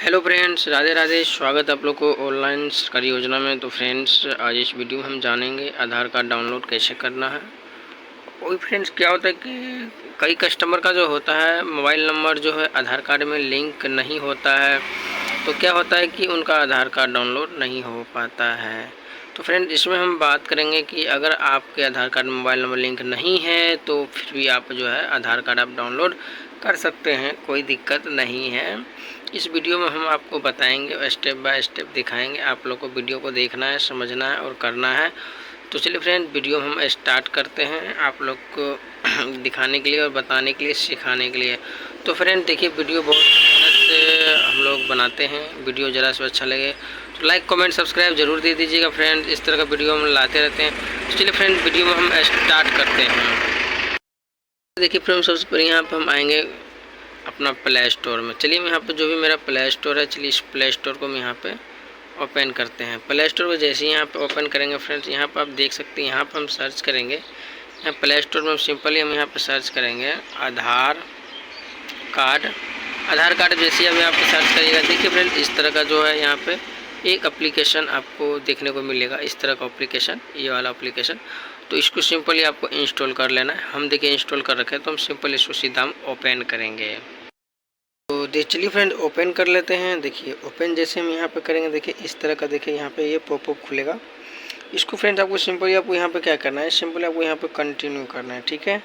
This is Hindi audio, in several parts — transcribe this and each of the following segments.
Hello friends, Radhe Radhe. स्वागत है आप लोग को ऑनलाइन सरकारी योजना में। तो फ्रेंड्स, आज इस वीडियो में हम जानेंगे आधार कार्ड डाउनलोड कैसे करना है। वही फ्रेंड्स, क्या होता है कि कई कस्टमर का जो होता है मोबाइल नंबर जो है आधार कार्ड में लिंक नहीं होता है, तो क्या होता है कि उनका आधार कार्ड डाउनलोड नहीं हो पाता है। तो फ्रेंड, इसमें हम बात करेंगे कि अगर आपके आधार कार्ड में मोबाइल नंबर लिंक नहीं है तो फिर भी आप जो है आधार कार्ड आप डाउनलोड कर सकते हैं, कोई दिक्कत नहीं है। इस वीडियो में हम आपको बताएंगे, स्टेप बाय स्टेप दिखाएंगे। आप लोग को वीडियो को देखना है, समझना है और करना है। तो चलिए फ्रेंड, वीडियो हम स्टार्ट करते हैं आप लोग को दिखाने के लिए और बताने के लिए, सिखाने के लिए। तो फ्रेंड देखिए, वीडियो बहुत मेहनत से हम लोग बनाते हैं। वीडियो ज़रा से अच्छा लगे तो लाइक कमेंट सब्सक्राइब जरूर दे दीजिएगा फ्रेंड। इस तरह का वीडियो हम लाते रहते हैं। तो चलिए फ्रेंड, वीडियो में हम स्टार्ट करते हैं। देखिए फ्रेंड, सबसे पहले यहाँ पर हम आएंगे अपना प्ले स्टोर में। चलिए यहाँ पे जो भी मेरा प्ले स्टोर है, चलिए इस प्ले स्टोर को हम यहाँ पे ओपन करते हैं। प्ले स्टोर को जैसे ही यहाँ पे ओपन करेंगे फ्रेंड्स, यहाँ पे आप देख सकते हैं, यहाँ पे हम सर्च करेंगे। यहाँ प्ले स्टोर में सिंपली हम यहाँ पे सर्च करेंगे आधार कार्ड। आधार कार्ड जैसे अब यहाँ पे सर्च करिएगा, देखिए फ्रेंड इस तरह का जो है यहाँ पे एक एप्लीकेशन आपको देखने को मिलेगा। इस तरह का एप्लीकेशन, ये वाला एप्लीकेशन। तो इसको सिंपली आपको इंस्टॉल कर लेना है। हम देखिए इंस्टॉल कर रखे हैं, तो हम सिंपली इसको सीधा हम ओपन करेंगे। तो चलिए फ्रेंड, ओपन कर लेते हैं। देखिए ओपन जैसे हम यहाँ पे करेंगे, देखिए इस तरह का देखिए यहाँ पे ये पॉपअप खुलेगा। इसको फ्रेंड्स आपको सिंपली आपको यहाँ पे क्या करना है, सिंपली आपको यहाँ पे कंटिन्यू करना है, ठीक है।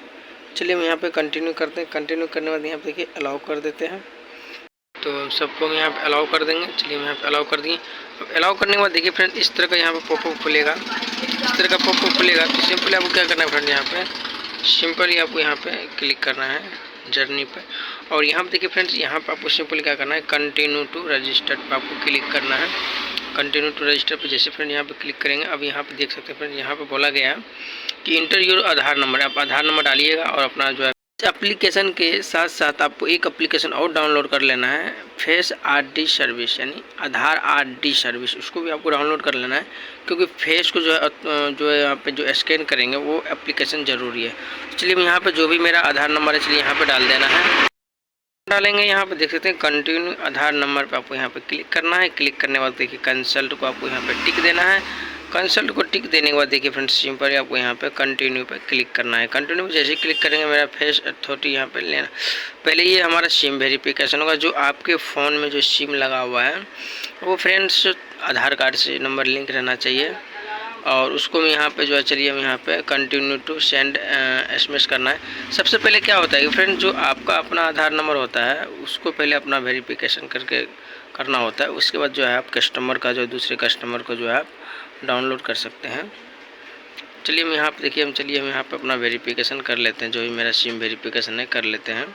चलिए हम यहाँ पे कंटिन्यू करते हैं। कंटिन्यू करने के बाद यहाँ पे देखिए अलाउ कर देते हैं। तो सबको हम यहाँ पे अलाउ कर देंगे। चलिए हम यहाँ पे अलाउ कर दिए। अलाउ करने के बाद देखिए फ्रेंड इस तरह का यहाँ पे पॉपअप खुलेगा। इस तरह का पॉपअप खुलेगा तो सिंपली आपको क्या करना है फ्रेंड, यहाँ पे सिंपली आपको यहाँ पे क्लिक करना है जर्नी पे। और यहाँ पे देखिए फ्रेंड्स, यहाँ पे आपको सिंपली क्या करना है, कंटिन्यू टू रजिस्टर पे आपको क्लिक करना है। कंटिन्यू टू रजिस्टर पे जैसे फ्रेंड यहाँ पे क्लिक करेंगे, अब यहाँ पे देख सकते हैं फ्रेंड, यहाँ पे बोला गया कि इंटर योर आधार नंबर। आप आधार नंबर डालिएगा और अपना जो है एप्लीकेशन के साथ साथ आपको एक एप्लीकेशन और डाउनलोड कर लेना है, फेस आरडी सर्विस, यानी आधार आरडी सर्विस। उसको भी आपको डाउनलोड कर लेना है, क्योंकि फेस को जो है यहाँ पे जो स्कैन करेंगे वो एप्लीकेशन ज़रूरी है। चलिए हम यहाँ पे जो भी मेरा आधार नंबर है, चलिए यहाँ पे डाल देना है। डालेंगे यहाँ पे देख सकते हैं कंटिन्यू आधार नंबर पे आपको यहाँ पे क्लिक करना है। क्लिक करने के बाद देखिए कंसल्ट को आपको यहाँ पे टिक देना है। कंसल्ट को टिक देने के बाद देखिए फ्रेंड्स सिंपली आपको यहाँ पे कंटिन्यू पे क्लिक करना है। कंटिन्यू पे जैसे ही क्लिक करेंगे, मेरा फेस अथॉरिटी यहाँ पे लेना। पहले ये हमारा सिम वेरिफिकेशन होगा। जो आपके फ़ोन में जो सिम लगा हुआ है वो फ्रेंड्स आधार कार्ड से नंबर लिंक रहना चाहिए। और उसको मैं यहाँ पे जो है, चलिए हम यहाँ पे कंटिन्यू टू सेंड SMS करना है। सबसे पहले क्या होता है कि फ्रेंड, जो आपका अपना आधार नंबर होता है उसको पहले अपना वेरिफिकेशन करके करना होता है। उसके बाद जो है आप कस्टमर का जो दूसरे कस्टमर को जो है आप डाउनलोड कर सकते हैं। चलिए हम यहाँ पे देखिए, चलिए हम यहाँ पे अपना वेरिफिकेशन कर लेते हैं। जो भी मेरा सिम वेरिफिकेशन है कर लेते हैं।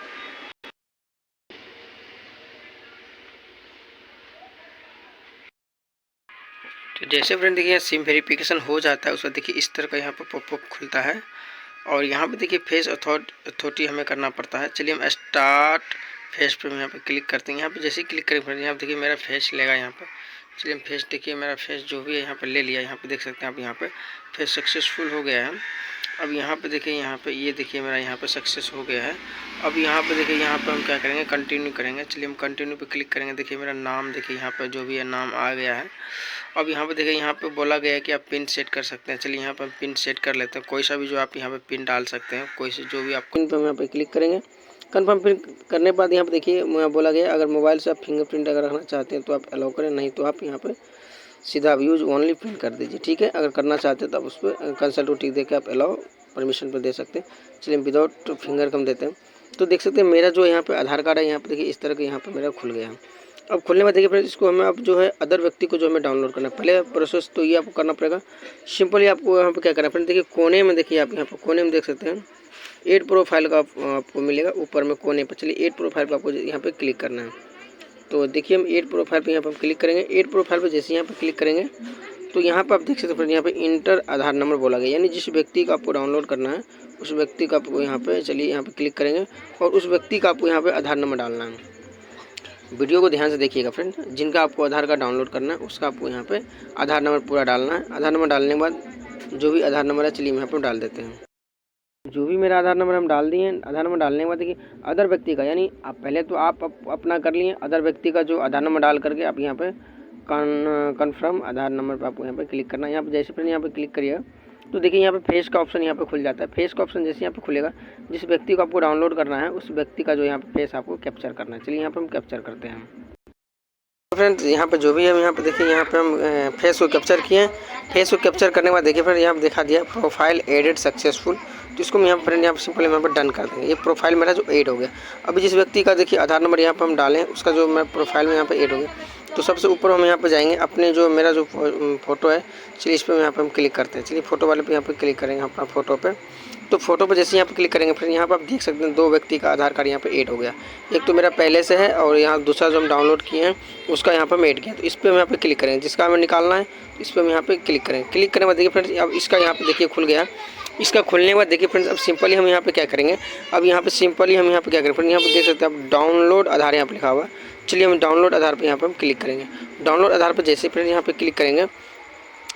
तो जैसे फ्रेंड देखिए सिम वेरिफिकेशन हो जाता है, उसका देखिए इस तरह का यहाँ पे पॉपअप खुलता है। और यहाँ पे देखिए फेस अथॉरिटी हमें करना पड़ता है। चलिए हम स्टार्ट फेस पे यहाँ पे क्लिक करते हैं। यहाँ पे जैसे ही क्लिक करें फ्रेंड, यहाँ पे देखिए मेरा फेस लेगा यहाँ पे। चलिए हम फेस, देखिए मेरा फेस जो भी है यहाँ पे ले लिया। यहाँ पे देख सकते हैं आप, यहाँ पे फेस सक्सेसफुल हो गया है। अब यहाँ पे देखिए, यहाँ पे ये देखिए मेरा यहाँ पे सक्सेस हो गया है। अब यहाँ पे देखिए, यहाँ पे हम क्या करेंगे, कंटिन्यू करेंगे। चलिए हम कंटिन्यू पे क्लिक करेंगे। देखिए मेरा नाम देखिए यहाँ पे जो भी है नाम आ गया है। अब यहाँ पे देखिए, यहाँ पे बोला गया है कि आप पिन सेट कर सकते हैं। चलिए यहाँ पे हम पिन सेट कर लेते हैं। कोई सा भी जो आप यहाँ पे पिन डाल सकते हैं, कोई से जो भी आप पिन पे यहाँ पे क्लिक करेंगे। कन्फर्म पिन करने के बाद यहाँ पे देखिए बोला गया अगर मोबाइल से आप फिंगरप्रिंट अगर रखना चाहते हैं तो आप अलाउ करें, नहीं तो आप यहाँ पे सीधा आप यूज ओनली पिन कर दीजिए, ठीक है। अगर करना चाहते हैं तो आप उस पर कंसल्ट को टिक दे के आप अलाउ परमिशन पर दे सकते हैं। चलिए विदाउट फिंगर कम देते हैं। तो देख सकते हैं मेरा जो यहाँ पे आधार कार्ड है, यहाँ पे देखिए इस तरह के यहाँ पे मेरा खुल गया है। अब खुलने में देखिए फ्रेंड्स, इसको हमें अब जो है अदर व्यक्ति को जो हमें डाउनलोड करना है। पहले प्रोसेस तो ये आपको करना पड़ेगा। सिंपली आपको यहाँ पे क्या करना है फ्रेंड, देखिए कोने में देखिए आप यहाँ पे कोने में देख सकते हैं एड प्रोफाइल का आपको मिलेगा ऊपर में कोने पर। चलिए एड प्रोफाइल पर आपको यहाँ पे क्लिक करना है। तो देखिए हम एड प्रोफाइल पे यहाँ पर क्लिक करेंगे। एड प्रोफाइल पे जैसे यहाँ पे क्लिक करेंगे तो यहाँ पे आप देख सकते हैं फ्रेंड, यहाँ पे इंटर आधार नंबर बोला गया, यानी जिस व्यक्ति का आपको डाउनलोड करना है उस व्यक्ति का आपको यहाँ पे, चलिए यहाँ पे क्लिक करेंगे और उस व्यक्ति का आपको यहाँ पे आधार नंबर डालना है। वीडियो को ध्यान से देखिएगा फ्रेंड, जिनका आपको आधार कार्ड डाउनलोड करना है उसका आपको यहाँ पे आधार नंबर पूरा डालना है। आधार नंबर डालने के बाद जो भी आधार नंबर है, चलिए यहाँ पर डाल देते हैं। जो भी मेरा आधार नंबर हम डाल दिए, आधार नंबर डालने के बाद देखिए अदर व्यक्ति का, यानी आप पहले तो आप अपना कर लिए, अदर व्यक्ति का जो आधार नंबर डाल करके आप यहाँ पे कन्फर्म आधार नंबर पर आपको यहाँ पे क्लिक करना है। यहाँ पे जैसे फिर यहाँ पे क्लिक करिएगा तो देखिए यहाँ पे फेस का ऑप्शन यहाँ पे खुल जाता है। फेस का ऑप्शन जैसे यहाँ पे खुलेगा, जिस व्यक्ति को आपको डाउनलोड करना है उस व्यक्ति का जो यहाँ पे फेस आपको कैप्चर करना है। चलिए यहाँ पे हम कैप्चर करते हैं। फ्रेंड्स यहाँ पे जो भी है, यहाँ पे देखिए यहाँ पे हम फेस को कैप्चर किए हैं। फेस को कैप्चर करने के बाद देखिए फ्रेंड यहाँ पे दिखा दिया प्रोफाइल एडेड सक्सेसफुल, तो इसको हम यहाँ पर फ्रेंड यहाँ पर सिंपल यहाँ पर डन कर देंगे। ये प्रोफाइल मेरा जो ऐड हो गया। अभी जिस व्यक्ति का देखिए आधार नंबर यहाँ पर हम डालें उसका जो मैं प्रोफाइल में यहाँ पर ऐड हो गया, तो सबसे ऊपर हम यहाँ पर जाएंगे अपने जो मेरा जो फोटो है, चलिए इस पर यहाँ पर हम क्लिक करते हैं। चलिए फोटो वाले पे यहाँ पर क्लिक करेंगे अपना फोटो पे। तो फोटो पर जैसे यहाँ पे क्लिक करेंगे फिर यहाँ पर आप देख सकते हैं दो व्यक्ति का आधार कार्ड यहाँ पे ऐड हो गया। एक तो मेरा पहले से है और यहाँ दूसरा जो हम डाउनलोड किए हैं उसका यहाँ पर हम ऐड किया। तो इस पर हम यहाँ पे क्लिक करेंगे, जिसका हमें निकालना है तो इस पर हम यहाँ पे क्लिक करेंगे। क्लिक करने के बाद देखिए फ्रेंड्स अब इसका यहाँ पे देखिए खुल गया। इसका खुलने के बाद देखिए फ्रेंड्स अब सिंपली हम यहाँ पे क्या करेंगे, अब यहाँ पे सिंपली हम यहाँ पे क्या करेंगे फ्रेंड्स, यहाँ पे देख सकते हैं आप डाउनलोड आधार यहाँ पे लिखा हुआ। चलिए हम डाउनलोड आधार पर यहाँ पर हम क्लिक करेंगे। डाउनलोड आधार पर जैसे फ्रेंड्स यहाँ पे क्लिक करेंगे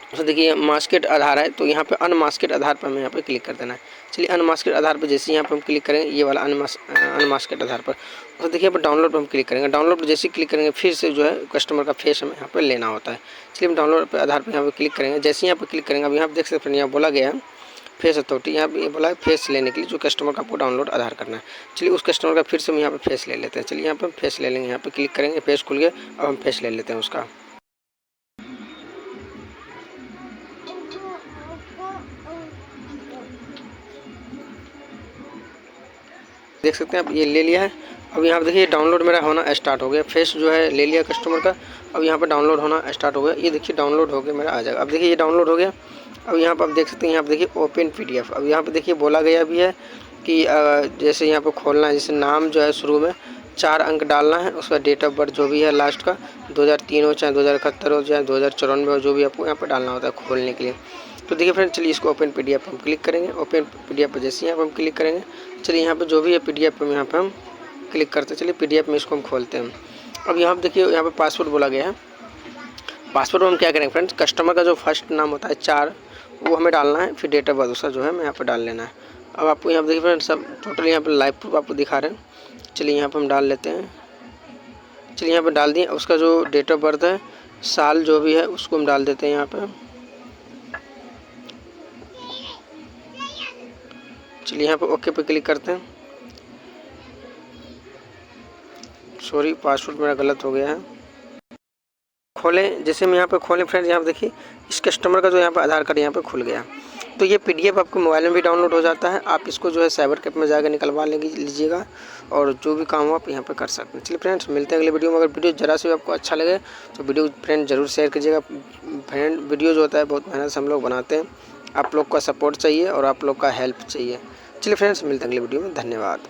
तो देखिए मास्केड आधार है, तो यहाँ पे अनमास्केड आधार पर हमें यहाँ पे क्लिक कर देना है। चलिए अनमास्केड आधार पर जैसे यहाँ पे हम क्लिक करेंगे, ये वाला अनमास्केड आधार पर, तो देखिए यहाँ पर डाउनलोड पर हम क्लिक करेंगे। डाउनलोड पर जैसे क्लिक करेंगे फिर से जो है कस्टमर का फेस हमें यहाँ पर लेना होता है। चलिए हम डाउनलोड पर आधार पर यहाँ पर क्लिक करेंगे। जैसे यहाँ पर क्लिक करेंगे अब यहाँ पर देख सकते हैं यहाँ बोला गया है फेस अथॉरिटी, यहाँ पे बोला है फेस लेने के लिए जो कस्टमर का आपको डाउनलोड आधार करना है। चलिए उस कस्टमर का फिर से हम यहाँ पे फेस ले लेते हैं। चलिए यहाँ पे हम फेस ले लेंगे, यहाँ पे क्लिक करेंगे, फेस खुल गया। अब हम फेस ले लेते हैं उसका। देख सकते हैं आप ये ले लिया है। अब यहाँ पर देखिए डाउनलोड मेरा होना स्टार्ट हो गया। फेस जो है ले लिया कस्टमर का, अब यहाँ पर डाउनलोड होना स्टार्ट हो गया। ये देखिए डाउनलोड हो गया मेरा आ जाएगा। अब देखिए ये डाउनलोड हो गया। अब यहाँ पर आप देख सकते हैं यहाँ पर देखिए ओपन PDF। अब यहाँ पर देखिए बोला गया भी है कि जैसे यहाँ पर खोलना है, जैसे नाम जो है शुरू में 4 अंक डालना है, उसका डेट ऑफ बर्थ जो भी है लास्ट का 2003 हो चाहे 2071 हो चाहे 2094 हो, जो भी आपको यहाँ पर डालना होता है खोलने के लिए। तो देखिए फ्रेंड चलिए इसको ओपन PDF हम क्लिक करेंगे। ओपन PDF पर जैसे यहाँ पर हम क्लिक करेंगे, चलिए यहाँ पे जो भी है PDF पर यहाँ पे हम क्लिक करते हैं। चलिए PDF में इसको हम खोलते हैं। अब यहाँ पे देखिए यहाँ पे पासवर्ड बोला गया है। पासवर्ड में हम क्या करेंगे फ्रेंड्स, कस्टमर का जो फर्स्ट नाम होता है 4 वो हमें डालना है, फिर डेट ऑफ बर्थ उसका जो है मैं यहाँ पर डाल लेना है। अब आपको यहाँ पर देखिए फ्रेंड्स सब टोटल यहाँ पर लाइव प्रूफ आपको दिखा रहे हैं। चलिए यहाँ पर हम डाल लेते हैं। चलिए यहाँ पर डाल दिए। उसका जो डेट ऑफ बर्थ है, साल जो भी है उसको हम डाल देते हैं यहाँ पर। चलिए यहाँ पे ओके पे क्लिक करते हैं। सॉरी पासवर्ड मेरा गलत हो गया है। खोलें, जैसे हम यहाँ पे खोलें फ्रेंड्स, यहाँ पे देखिए इस कस्टमर का जो यहाँ पे आधार कार्ड यहाँ पे खुल गया। तो ये PDF आपको मोबाइल में भी डाउनलोड हो जाता है। आप इसको जो है साइबर कैफे में जाकर निकलवा लीजिएगा और जो भी काम हो आप यहाँ पे कर सकते हैं। चलिए फ्रेंड्स मिलते हैं अगले वीडियो में। अगर वीडियो ज़रा से आपको अच्छा लगे तो वीडियो फ्रेंड ज़रूर शेयर कीजिएगा। फ्रेंड वीडियो जो होता है बहुत मेहनत से हम लोग बनाते हैं, आप लोग का सपोर्ट चाहिए और आप लोग का हेल्प चाहिए। चलिए फ्रेंड्स मिलते हैं अगले वीडियो में। धन्यवाद।